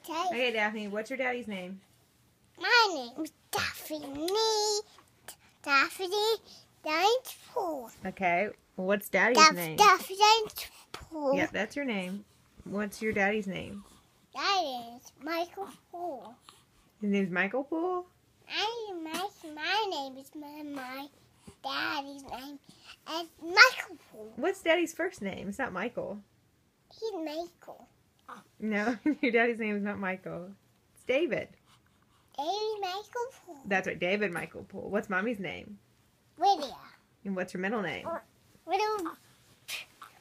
Okay, Daphne, what's your daddy's name? My name's Daphne. Daphne Pool. Okay, well, what's daddy's name? Daphne Pool. Yep, that's your name. What's your daddy's name? That is Michael Pool. His name's Michael Pool? My name is my daddy's name is Michael Pool. What's daddy's first name? It's not Michael. He's Michael. No, your daddy's name is not Michael. It's David. David Michael Pool. That's right, David Michael Pool. What's mommy's name? Lydia. And what's her middle name? Little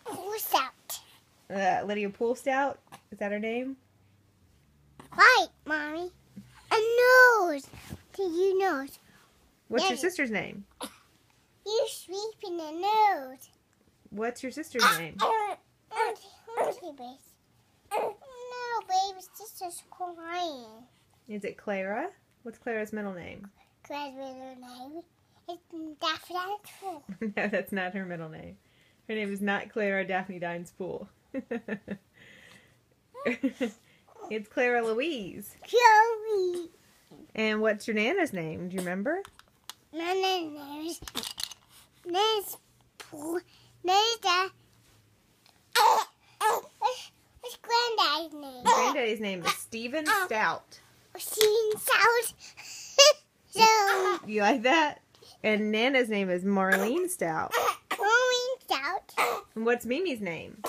Pool Stout. Lydia Pool Stout? Is that her name? Right, Mommy. A nose. Do you nose? What's your sister's name? You sweep in the nose. What's your sister's name? No, baby, sister's crying. Is it Clara? What's Clara's middle name? Clara's middle name is Daphne Pool. No, that's not her middle name. Her name is not Clara Daphne Dines Pool. It's Clara Louise. Chloe. And what's your Nana's name? Do you remember? My name is Nana's Pool. Nana's what's Granddaddy's name? Granddaddy's name is Stephen Stout. Steven Stout. So, You like that? And Nana's name is Marlene Stout. Marlene Stout. And what's Mimi's name?